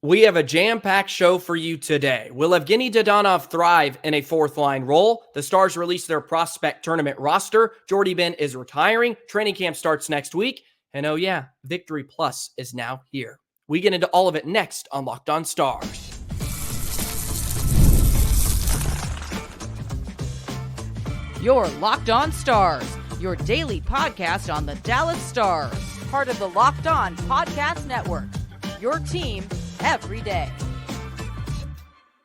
We have a jam-packed show for you today. Will Evgenii Dadonov thrive in a fourth-line role? The Stars release their prospect tournament roster. Jordie Benn is retiring. Training camp starts next week. And oh yeah, Victory Plus is now here. We get into all of it next on Locked On Stars. You're Locked On Stars, your daily podcast on the Dallas Stars. Part of the Locked On Podcast Network, your team every day.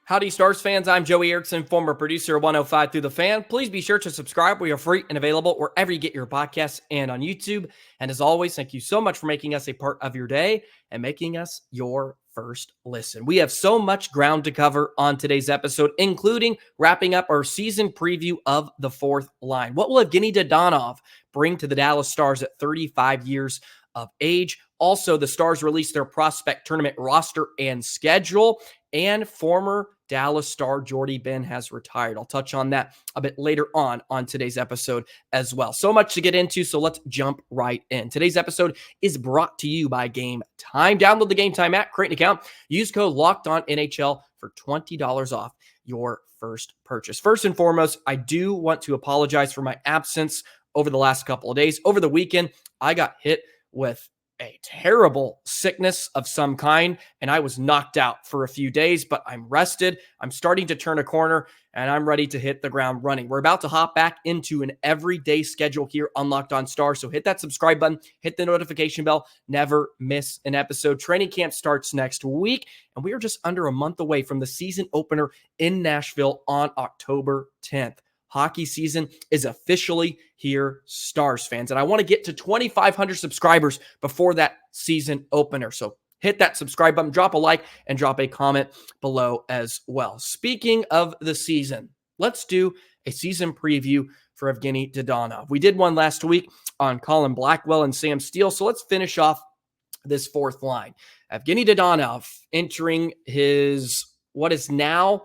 Howdy, Stars fans. I'm Joey Erickson, former producer of 105 Through the Fan. Please be sure to subscribe. We are free and available wherever you get your podcasts and on YouTube. And as always, thank you so much for making us a part of your day and making us your first listen. We have so much ground to cover on today's episode, including wrapping up our season preview of the fourth line. What will Evgenii Dadonov bring to the Dallas Stars at 35 years of age? Also, the Stars released their prospect tournament roster and schedule, and former Dallas star Jordie Benn has retired. I'll touch on that a bit later on today's episode as well. So much to get into, so let's jump right in. Today's episode is brought to you by Game Time. Download the Game Time app, create an account, use code LOCKEDONNHL for $20 off your first purchase. First and foremost, I do want to apologize for my absence over the last couple of days. Over the weekend, I got hit with a terrible sickness of some kind, and I was knocked out for a few days, but I'm rested. I'm starting to turn a corner, and I'm ready to hit the ground running. We're about to hop back into an everyday schedule here on Locked On Stars, so hit that subscribe button, hit the notification bell, never miss an episode. Training camp starts next week, and we are just under a month away from the season opener in Nashville on October 10th. Hockey season is officially here, Stars fans. And I want to get to 2,500 subscribers before that season opener. So hit that subscribe button, drop a like, and drop a comment below as well. Speaking of the season, let's do a season preview for Evgenii Dadonov. We did one last week on Colin Blackwell and Sam Steele. So let's finish off this fourth line. Evgenii Dadonov entering his what is now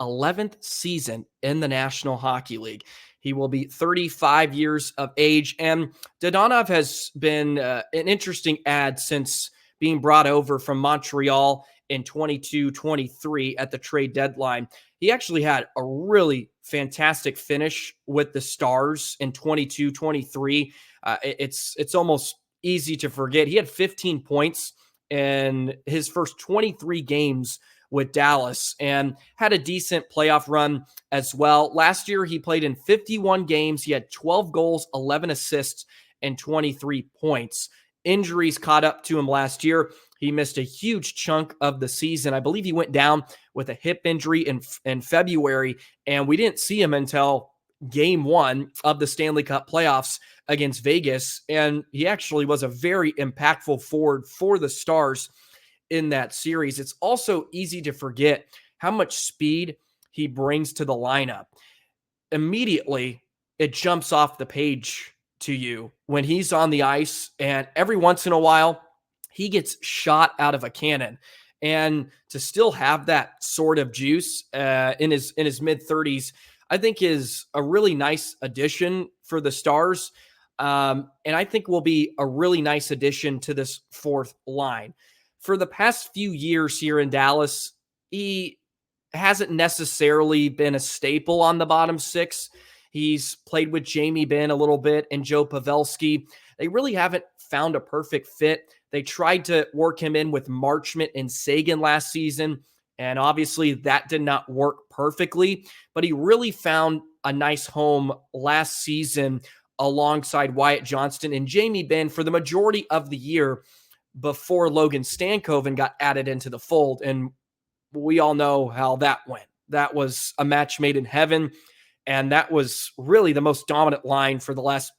11th season in the National Hockey League. He will be 35 years of age, and Dadonov has been an interesting add since being brought over from Montreal in 22-23 at the trade deadline. He actually had a really fantastic finish with the Stars in 22-23. It's almost easy to forget. He had 15 points in his first 23 games with Dallas and had a decent playoff run as well. Last year, he played in 51 games. He had 12 goals, 11 assists, and 23 points. Injuries caught up to him last year. He missed a huge chunk of the season. I believe he went down with a hip injury in February, and we didn't see him until game one of the Stanley Cup playoffs against Vegas, and he actually was a very impactful forward for the Stars in that series. It's also easy to forget how much speed he brings to the lineup. Immediately, it jumps off the page to you when he's on the ice, and every once in a while, he gets shot out of a cannon. And to still have that sort of juice in his mid-30s, I think is a really nice addition for the Stars, and I think will be a really nice addition to this fourth line. For the past few years here in Dallas, he hasn't necessarily been a staple on the bottom six. He's played with Jamie Benn a little bit and Joe Pavelski. They really haven't found a perfect fit. They tried to work him in with Marchment and Sagan last season, and obviously that did not work perfectly, but he really found a nice home last season alongside Wyatt Johnston and Jamie Benn for the majority of the year before Logan Stankoven got added into the fold. And we all know how that went. That was a match made in heaven. And that was really the most dominant line for the last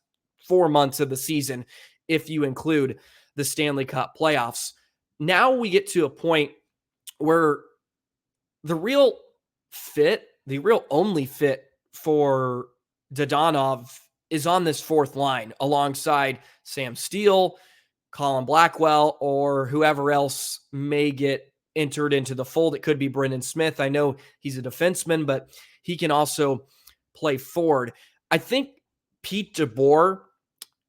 4 months of the season, if you include the Stanley Cup playoffs. Now we get to a point where the real only fit for Dadonov is on this fourth line alongside Sam Steele, Colin Blackwell, or whoever else may get entered into the fold. It could be Brendan Smith. I know he's a defenseman, but he can also play forward. I think Pete DeBoer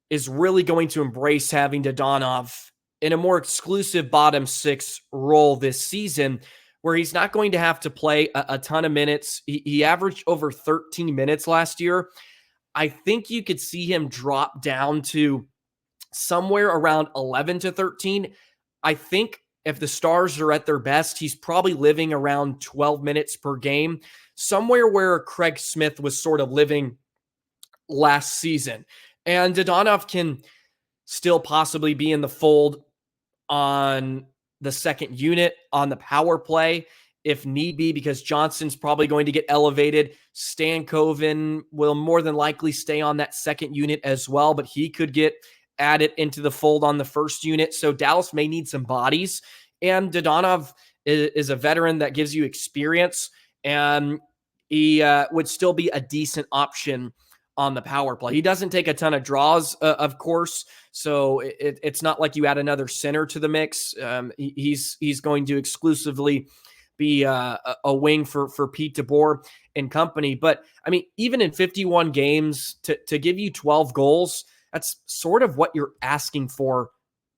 is really going to embrace having Dadonov in a more exclusive bottom six role this season, where he's not going to have to play a ton of minutes. He averaged over 13 minutes last year. I think you could see him drop down to somewhere around 11 to 13. I think if the Stars are at their best, he's probably living around 12 minutes per game, somewhere where Craig Smith was sort of living last season. And Dadonov can still possibly be in the fold on the second unit on the power play if need be, because Johnson's probably going to get elevated. Stankoven will more than likely stay on that second unit as well, but he could get added into the fold on the first unit. So Dallas may need some bodies, and Dadonov is a veteran that gives you experience, and he would still be a decent option on the power play. He doesn't take a ton of draws, of course, so it's not like you add another center to the mix. He's going to exclusively be a wing for Pete DeBoer and company. But I mean, even in 51 games, to give you 12 goals, that's sort of what you're asking for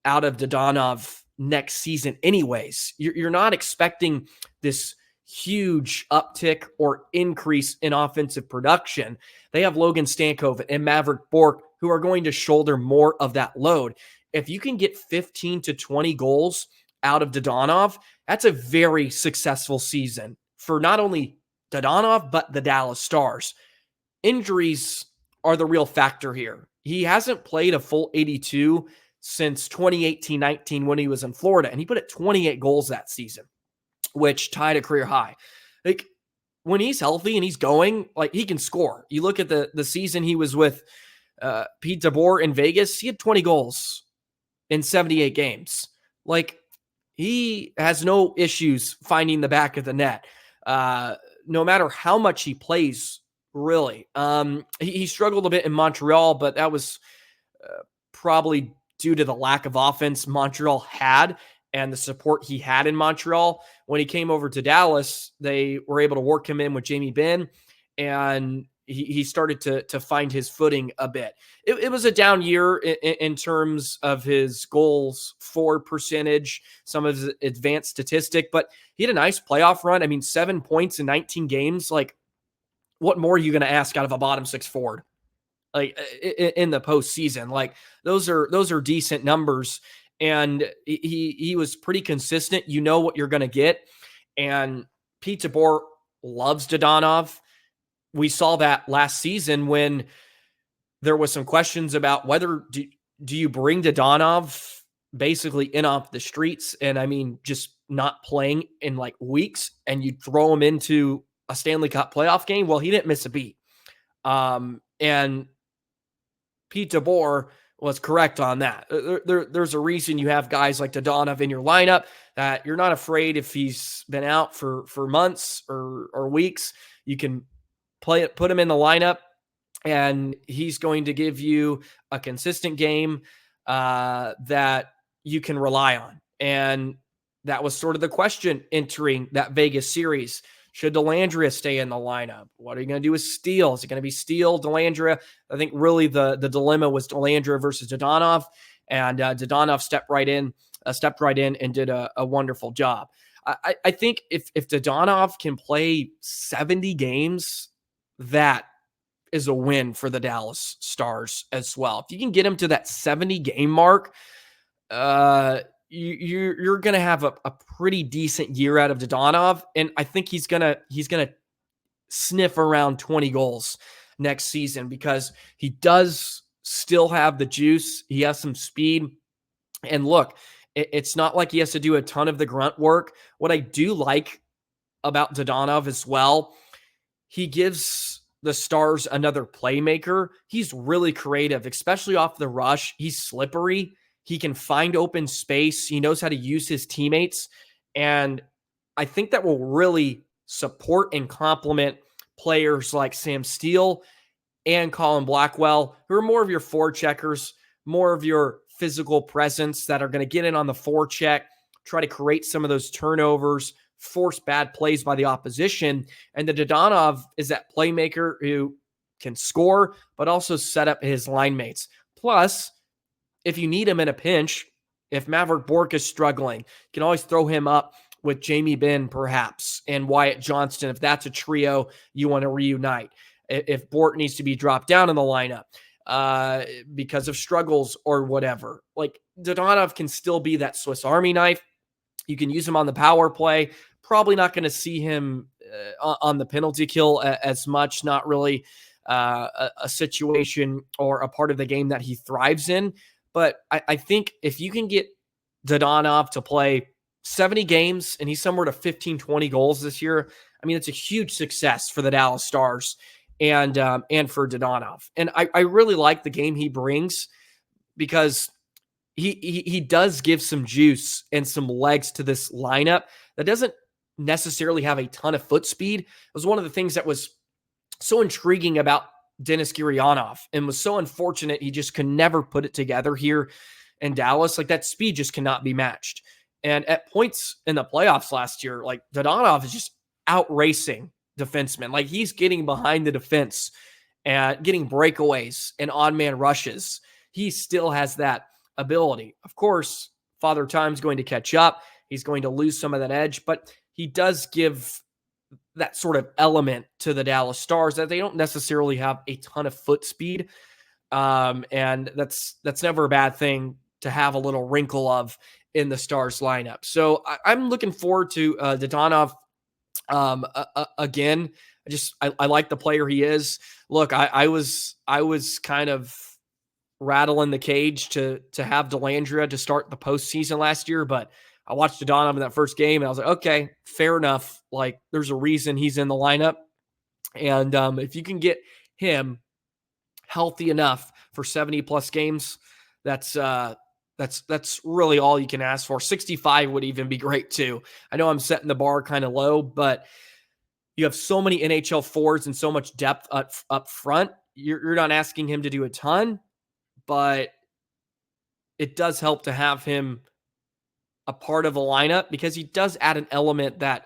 out of Dadonov next season anyways. You're not expecting this huge uptick or increase in offensive production. They have Logan Stankoven and Maverick Bourque, who are going to shoulder more of that load. If you can get 15 to 20 goals out of Dadonov, that's a very successful season for not only Dadonov, but the Dallas Stars. Injuries are the real factor here. He hasn't played a full 82 since 2018-19 when he was in Florida, and he put up 28 goals that season, which tied a career high. Like, when he's healthy and he's going, like, he can score. You look at the season he was with Pete DeBoer in Vegas, he had 20 goals in 78 games. Like, he has no issues finding the back of the net, no matter how much he plays, really. He struggled a bit in Montreal, but that was probably due to the lack of offense Montreal had and the support he had in Montreal. When he came over to Dallas, they were able to work him in with Jordie Benn, and he started to find his footing a bit. It was a down year in terms of his goals for percentage, some of his advanced statistic, but he had a nice playoff run. I mean, 7 points in 19 games. Like, what more are you going to ask out of a bottom six forward? Like, in the postseason, like, those are decent numbers. And he was pretty consistent. You know what you're going to get. And Pete DeBoer loves Dadonov. We saw that last season when there was some questions about whether do you bring Dadonov basically in off the streets, and I mean just not playing in like weeks, and you throw him into a Stanley Cup playoff game. Well, he didn't miss a beat. And Pete DeBoer was correct on that. There's a reason you have guys like Dadonov in your lineup, that you're not afraid if he's been out for months or weeks. You can put him in the lineup, and he's going to give you a consistent game that you can rely on. And that was sort of the question entering that Vegas series. Should Dellandrea stay in the lineup? What are you going to do with Steele? Is it going to be Steele, Dellandrea? I think really the dilemma was Dellandrea versus Dadonov, and Dadonov stepped right in and did a wonderful job. I think if Dadonov can play 70 games, that is a win for the Dallas Stars as well. If you can get him to that 70 game mark, you're going to have a pretty decent year out of Dadonov, and I think he's going to sniff around 20 goals next season, because he does still have the juice. He has some speed, and look, it's not like he has to do a ton of the grunt work. What I do like about Dadonov as well, he gives the Stars another playmaker. He's really creative, especially off the rush. He's slippery. He can find open space. He knows how to use his teammates. And I think that will really support and complement players like Sam Steele and Colin Blackwell, who are more of your forecheckers, more of your physical presence that are going to get in on the forecheck, try to create some of those turnovers, force bad plays by the opposition. And the Dadonov is that playmaker who can score, but also set up his line mates. Plus, if you need him in a pinch, If Maverick Bork is struggling, you can always throw him up with Jamie Benn perhaps and Wyatt Johnston if that's a trio you want to reunite. If Bork needs to be dropped down in the lineup because of struggles or whatever, like Dadonov can still be that Swiss Army knife. You can use him on the power play. Probably not going to see him on the penalty kill as much. Not really a situation or a part of the game that he thrives in. But I think if you can get Dadonov to play 70 games and he's somewhere to 15, 20 goals this year, I mean, it's a huge success for the Dallas Stars and for Dadonov. And I really like the game he brings because he does give some juice and some legs to this lineup that doesn't necessarily have a ton of foot speed. It was one of the things that was so intriguing about Denis Gurianov and was so unfortunate he just could never put it together here in Dallas. Like, that speed just cannot be matched. And at points in the playoffs last year, like, Dadonov is just out-racing defensemen. Like, he's getting behind the defense and getting breakaways and on-man rushes. He still has that ability. Of course, Father Time's going to catch up. He's going to lose some of that edge, but he does give that sort of element to the Dallas Stars that they don't necessarily have a ton of foot speed. And that's never a bad thing to have a little wrinkle of in the Stars lineup. So I'm looking forward to Dadonov again. I like the player he is. Look, I was kind of rattling the cage to have Dellandrea to start the postseason last year, but I watched Dadonov in that first game and I was like, okay, fair enough. Like, there's a reason he's in the lineup. And if you can get him healthy enough for 70 plus games, that's really all you can ask for. 65 would even be great too. I know I'm setting the bar kind of low, but you have so many NHL forwards and so much depth up front. You're not asking him to do a ton, but it does help to have him a part of a lineup because he does add an element that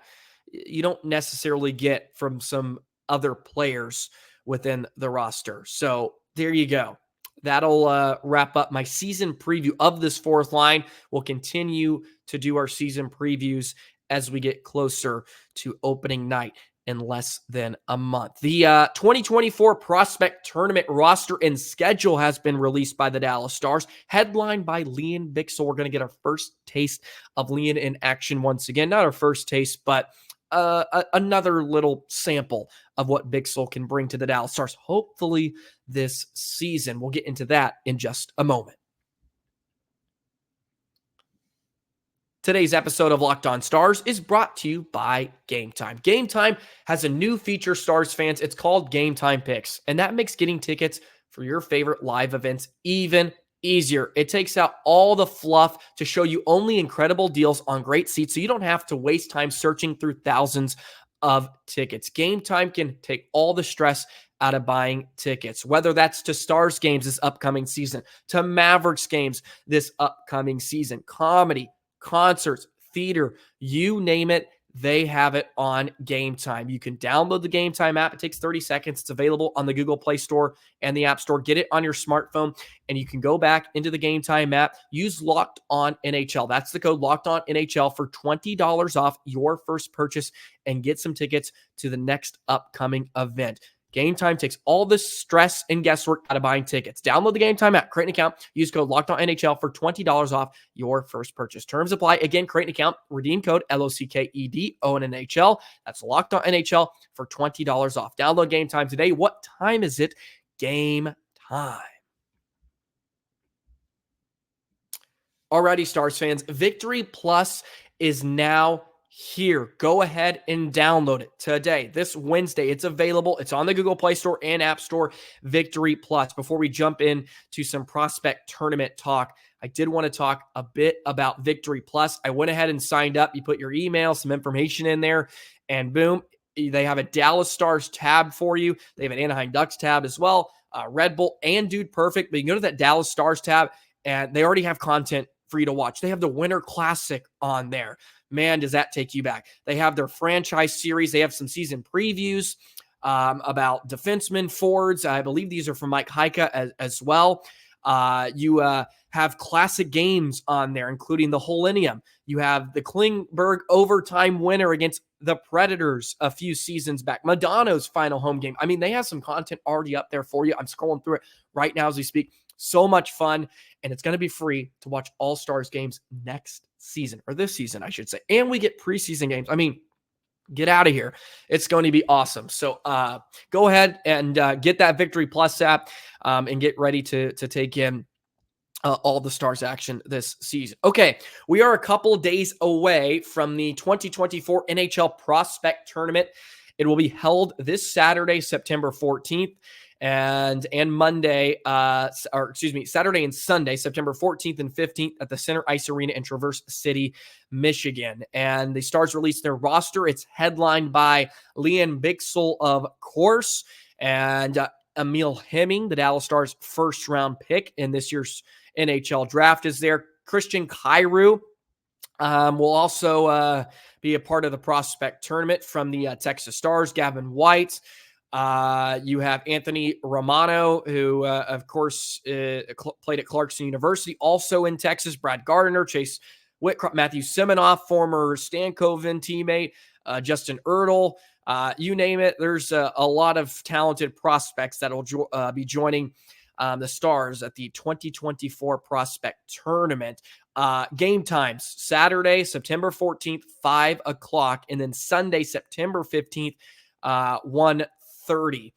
you don't necessarily get from some other players within the roster. So there you go. That'll wrap up my season preview of this fourth line. We'll continue to do our season previews as we get closer to opening night in less than a month. The 2024 Prospect Tournament roster and schedule has been released by the Dallas Stars, headlined by Lian Bichsel. We're going to get our first taste of Lian in action once again. Not our first taste, but another little sample of what Bichsel can bring to the Dallas Stars, hopefully this season. We'll get into that in just a moment. Today's episode of Locked On Stars is brought to you by Game Time. Game Time has a new feature, Stars fans. It's called Game Time Picks, and that makes getting tickets for your favorite live events even easier. It takes out all the fluff to show you only incredible deals on great seats, so you don't have to waste time searching through thousands of tickets. Game Time can take all the stress out of buying tickets, whether that's to Stars games this upcoming season, to Mavericks games this upcoming season, comedy, concerts, theater, you name it, they have it on Game Time. You can download the Game Time app. It takes 30 seconds. It's available on the Google Play Store and the App Store. Get it on your smartphone, and you can go back into the Game Time app. Use Locked On NHL. That's the code Locked On NHL for $20 off your first purchase and get some tickets to the next upcoming event. Game Time takes all the stress and guesswork out of buying tickets. Download the Game Time app, create an account, use code LOCKEDONNHL for $20 off your first purchase. Terms apply. Again, create an account, redeem code LOCKEDONNHL. That's LOCKEDONNHL for $20 off. Download Game Time today. What time is it? Game time. Alrighty, Stars fans, Victory Plus is now here. Go ahead and download it today, this Wednesday. It's available. It's on the Google Play Store and App Store, Victory Plus. Before we jump into some prospect tournament talk, I did want to talk a bit about Victory Plus. I went ahead and signed up. You put your email, some information in there, and boom, they have a Dallas Stars tab for you. They have an Anaheim Ducks tab as well, Red Bull and Dude Perfect. But you can go to that Dallas Stars tab, and they already have content for you to watch. They have the Winter Classic on there. Man, does that take you back. They have their franchise series. They have some season previews about defensemen, forwards. I believe these are from Mike Heika as well. You have classic games on there, including the Holinium. You have the Klingberg overtime winner against the Predators a few seasons back. Madonna's final home game. I mean, they have some content already up there for you. I'm scrolling through it right now as we speak. So much fun. And it's going to be free to watch All-Stars games next season, or this season, I should say. And we get preseason games. I mean, get out of here. It's going to be awesome. So go ahead and get that Victory Plus app and get ready to take in all the Stars action this season. Okay, we are a couple of days away from the 2024 NHL Prospect Tournament. It will be held this Saturday, September 14th, and Monday, Saturday and Sunday, September 14th and 15th at the Center Ice Arena in Traverse City, Michigan. And the Stars released their roster. It's headlined by Liam Bichsel, of course, and Emil Hemming, the Dallas Stars' first-round pick in this year's NHL draft, is there. Christian Kyrou will also be a part of the prospect tournament from the Texas Stars. Gavin White. You have Anthony Romano, who, of course, played at Clarkson University, also in Texas. Brad Gardner, Chase Whitcroft, Matthew Seminoff, former Stankoven teammate, Justin Ertl. You name it. There's a lot of talented prospects that will be joining the Stars at the 2024 Prospect Tournament. Game times: Saturday, September 14th, 5 o'clock, and then Sunday, September 15th, 1:30.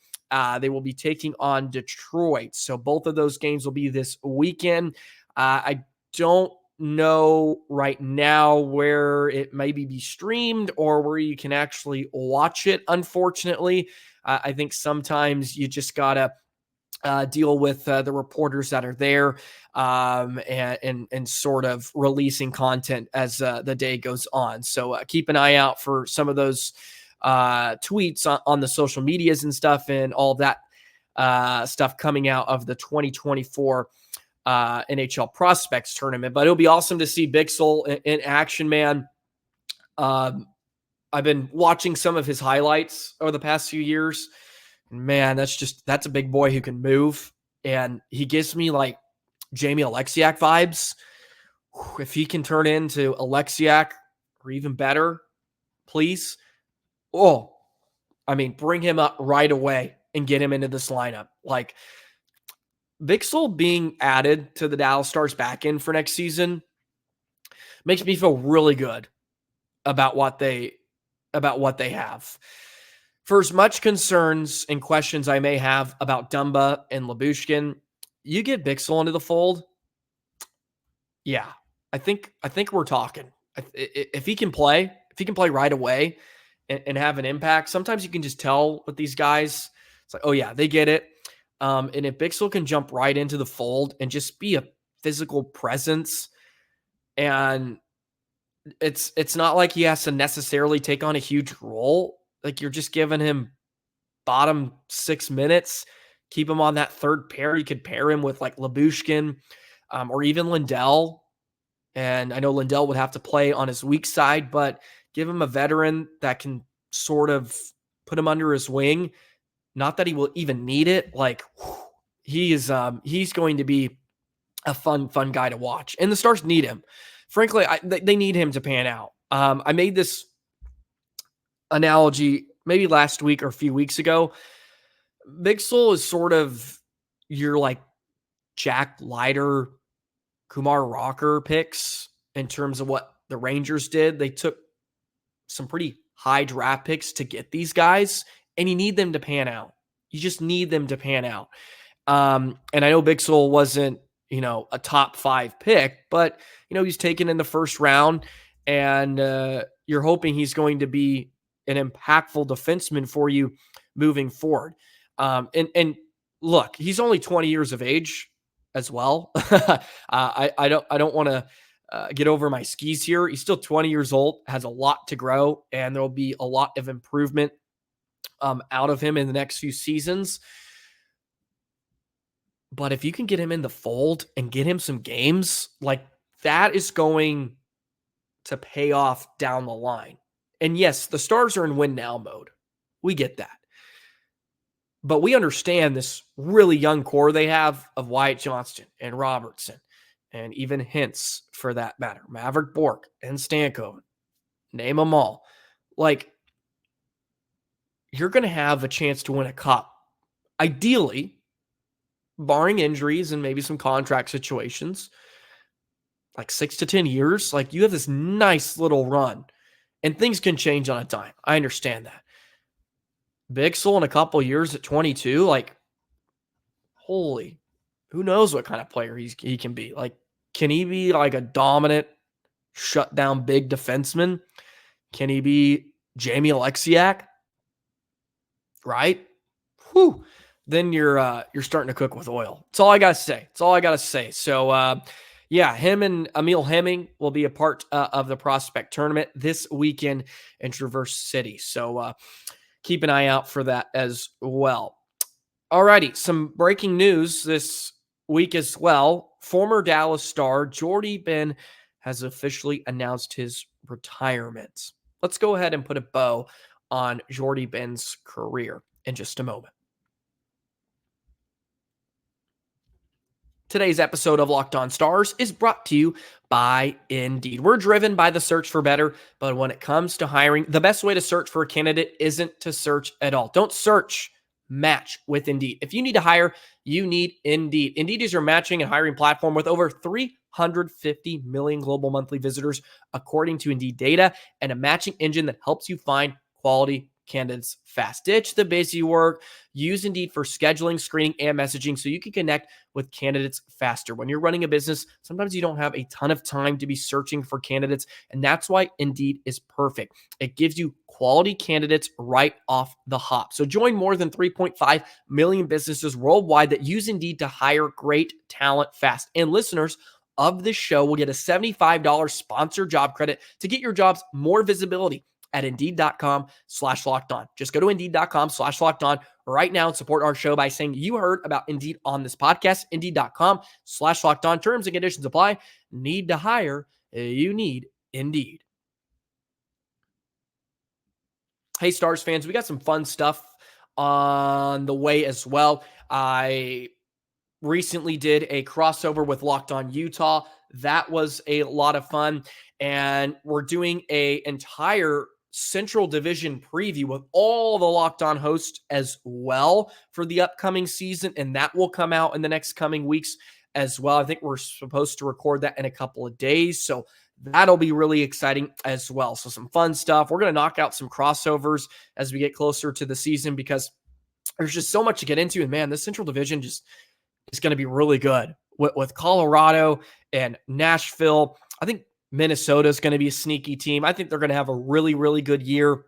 They will be taking on Detroit. So both of those games will be this weekend. I don't know right now where it maybe be streamed or where you can actually watch it, unfortunately. I think sometimes you just got to deal with the reporters that are there and sort of releasing content as the day goes on. So keep an eye out for some of those tweets on the social medias and stuff, and all that stuff coming out of the 2024 NHL Prospects Tournament. But it'll be awesome to see Bichsel in action, man. I've been watching some of his highlights over the past few years. Man, that's a big boy who can move. And he gives me like Jamie Alexiak vibes. If he can turn into Alexiak or even better, please. Oh, I mean, bring him up right away and get him into this lineup. Like, Bichsel being added to the Dallas Stars back end for next season makes me feel really good about what they have. For as much concerns and questions I may have about Dumba and Lyubushkin, you get Bichsel into the fold. Yeah, I think we're talking. If he can play right away and have an impact, sometimes you can just tell with these guys. It's like, oh yeah, they get it. And if Bichsel can jump right into the fold and just be a physical presence, and it's not like he has to necessarily take on a huge role. Like, you're just giving him bottom 6 minutes, keep him on that third pair. You could pair him with like Lyubushkin or even Lindell. And I know Lindell would have to play on his weak side, but give him a veteran that can sort of put him under his wing. Not that he will even need it. Like, he's going to be a fun guy to watch. And the Stars need him. Frankly, they need him to pan out. I made this analogy maybe last week or a few weeks ago. Bichsel is sort of your like Jack Leiter, Kumar Rocker picks in terms of what the Rangers did. They took some pretty high draft picks to get these guys, and you need them to pan out. You just need them to pan out. And I know Bichsel wasn't, a top 5 pick, but, he's taken in the first round, and you're hoping he's going to be an impactful defenseman for you moving forward. And look, he's only 20 years of age as well. I don't want to get over my skis here. He's still 20 years old, has a lot to grow, and there'll be a lot of improvement out of him in the next few seasons. But if you can get him in the fold and get him some games, like, that is going to pay off down the line. And yes, the Stars are in win now mode. We get that. But we understand this really young core they have of Wyatt Johnston and Robertson and even Hintz for that matter, Maverick Bork and Stankoven, name them all. Like, you're going to have a chance to win a cup. Ideally, barring injuries and maybe some contract situations, like 6 to 10 years, like you have this nice little run and things can change on a dime. I understand that. Bixel in a couple years at 22, like, holy, who knows what kind of player he can be. Like, can he be like a dominant, shut down big defenseman? Can he be Jamie Alexiak? Right? Whew. Then you're starting to cook with oil. That's all I gotta say. That's all I gotta say. So yeah, him and Emil Hemming will be a part of the prospect tournament this weekend in Traverse City. So keep an eye out for that as well. Alrighty, some breaking news this week as well. Former Dallas star Jordie Benn has officially announced his retirement. Let's go ahead and put a bow on Jordie Benn's career in just a moment. Today's episode of Locked On Stars is brought to you by Indeed. We're driven by the search for better, but when it comes to hiring, the best way to search for a candidate isn't to search at all. Don't search, match with Indeed. If you need to hire, you need Indeed. Indeed is your matching and hiring platform with over 350 million global monthly visitors, according to Indeed data, and a matching engine that helps you find quality candidates fast. Ditch the busy work. Use Indeed for scheduling, screening, and messaging so you can connect with candidates faster. When you're running a business, sometimes you don't have a ton of time to be searching for candidates, and that's why Indeed is perfect. It gives you quality candidates right off the hop. So join more than 3.5 million businesses worldwide that use Indeed to hire great talent fast. And listeners of this show will get a $75 sponsored job credit to get your jobs more visibility at Indeed.com/lockedon. Just go to Indeed.com/lockedon right now and support our show by saying you heard about Indeed on this podcast. Indeed.com/lockedon. Terms and conditions apply. Need to hire? You need Indeed. Hey, Stars fans, we got some fun stuff on the way as well. I recently did a crossover with Locked On Utah. That was a lot of fun. And we're doing an entire Central Division preview with all the Locked On hosts as well for the upcoming season. And that will come out in the next coming weeks as well. I think we're supposed to record that in a couple of days. So that'll be really exciting as well. So some fun stuff. We're going to knock out some crossovers as we get closer to the season because there's just so much to get into. And man, this Central Division just is going to be really good with Colorado and Nashville. I think Minnesota is going to be a sneaky team. I think they're going to have a really, really good year.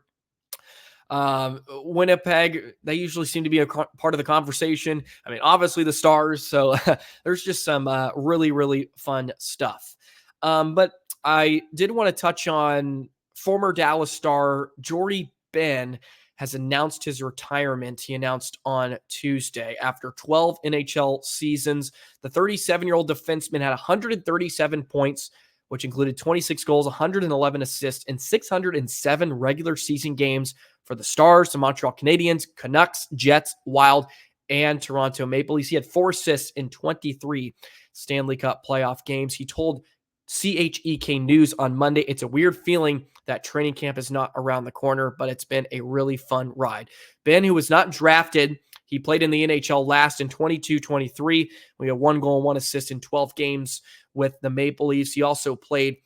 Winnipeg, they usually seem to be a part of the conversation. I mean, obviously the Stars. So there's just some really, really fun stuff. But I did want to touch on former Dallas star Jordie Benn has announced his retirement. He announced on Tuesday after 12 NHL seasons. The 37-year-old defenseman had 137 points, which included 26 goals, 111 assists, and 607 regular season games for the Stars, the Montreal Canadiens, Canucks, Jets, Wild, and Toronto Maple Leafs. He had 4 assists in 23 Stanley Cup playoff games. He told CHEK News on Monday, "It's a weird feeling that training camp is not around the corner, but it's been a really fun ride." Ben, who was not drafted, he played in the NHL last in 22-23. We had 1 goal and 1 assist in 12 games with the Maple Leafs. He also played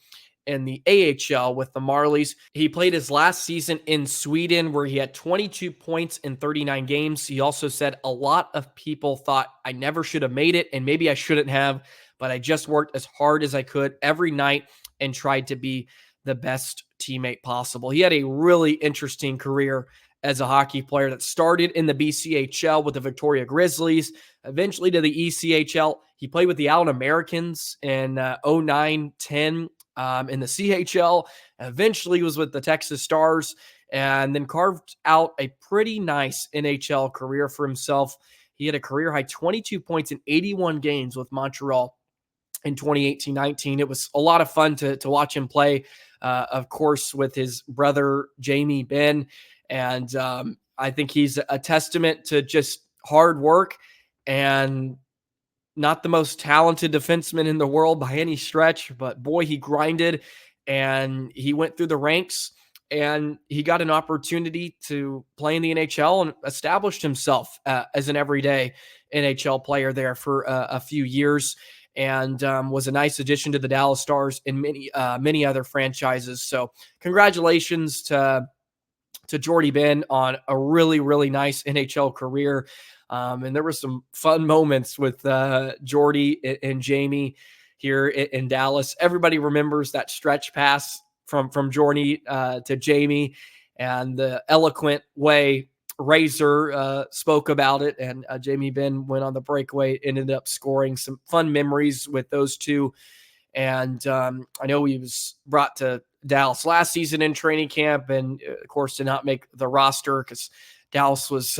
in the AHL with the Marlies. He played his last season in Sweden where he had 22 points in 39 games. He also said, "A lot of people thought I never should have made it, and maybe I shouldn't have, but I just worked as hard as I could every night and tried to be the best teammate possible." He had a really interesting career as a hockey player that started in the BCHL with the Victoria Grizzlies, eventually to the ECHL. He played with the Allen Americans in 09-10 in the CHL, eventually was with the Texas Stars, and then carved out a pretty nice NHL career for himself. He had a career-high 22 points in 81 games with Montreal in 2018-19. It was a lot of fun to watch him play, of course, with his brother, Jamie Benn. And I think he's a testament to just hard work, and not the most talented defenseman in the world by any stretch, but boy, he grinded and he went through the ranks, and he got an opportunity to play in the NHL and established himself as an everyday NHL player there for a few years, and was a nice addition to the Dallas Stars and many other franchises. So congratulations to Jordie Benn on a really, really nice NHL career. And there were some fun moments with Jordie and Jamie here in Dallas. Everybody remembers that stretch pass from Jordie to Jamie, and the eloquent way Razor spoke about it. And Jamie Benn went on the breakaway, ended up scoring. Some fun memories with those two. And I know he was brought to Dallas last season in training camp, and of course did not make the roster because Dallas was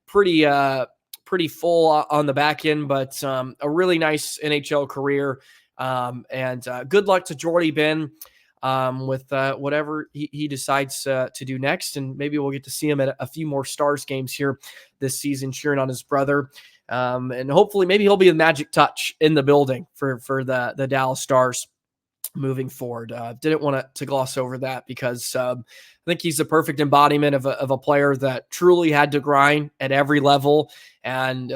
pretty full on the back end. But a really nice NHL career, and good luck to Jordie Benn with whatever he decides to do next, and maybe we'll get to see him at a few more Stars games here this season, cheering on his brother. And hopefully maybe he'll be the magic touch in the building for the Dallas Stars moving forward. Didn't want to gloss over that because I think he's the perfect embodiment of a player that truly had to grind at every level. And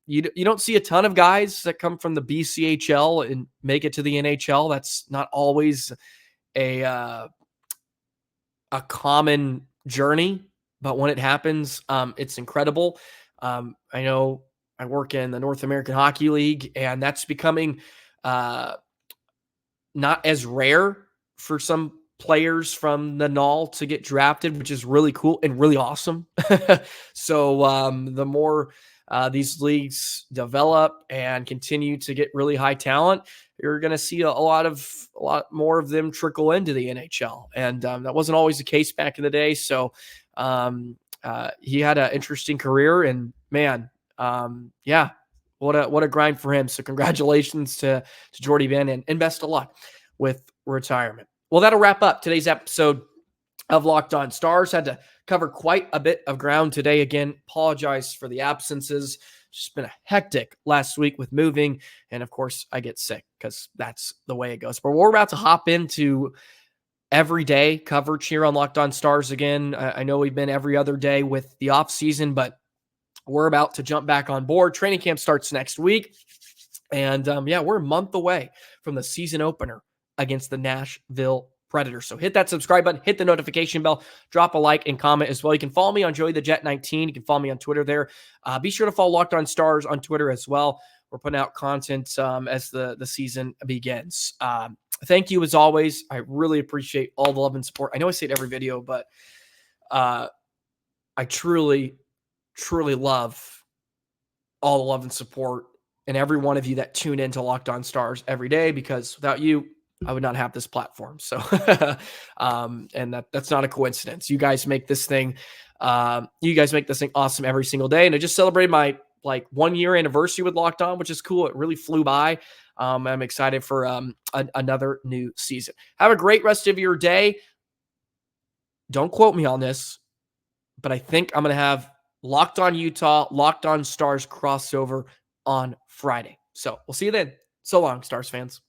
you don't see a ton of guys that come from the BCHL and make it to the NHL. That's not always a common journey, but when it happens, it's incredible. I know I work in the North American Hockey League, and that's becoming not as rare for some players from the NAL to get drafted, which is really cool and really awesome. So the more these leagues develop and continue to get really high talent, you're going to see a lot more of them trickle into the NHL. And that wasn't always the case back in the day. So he had an interesting career, and man, yeah, what a grind for him. So congratulations to Jordie Benn, and best of luck with retirement. Well, that'll wrap up today's episode of Locked On Stars. Had to cover quite a bit of ground today. Again, apologize for the absences. It's just been a hectic last week with moving. And of course, I get sick because that's the way it goes. But we're about to hop into everyday coverage here on Locked On Stars again. I know we've been every other day with the off season, but we're about to jump back on board. Training camp starts next week. And we're a month away from the season opener against the Nashville Predators. So hit that subscribe button, hit the notification bell, drop a like and comment as well. You can follow me on Joey the Jet 19. You can follow me on Twitter there. Be sure to follow Locked On Stars on Twitter as well. We're putting out content as the season begins. Thank you as always. I really appreciate all the love and support. I know I say it every video, but I truly love all the love and support and every one of you that tune into Locked On Stars every day, because without you, I would not have this platform. So, and that's not a coincidence. You guys make this thing awesome every single day. And I just celebrated my 1 year anniversary with Locked On, which is cool. It really flew by. I'm excited for another new season. Have a great rest of your day. Don't quote me on this, but I think I'm going to have Locked On Utah, Locked On Stars crossover on Friday. So we'll see you then. So long, Stars fans.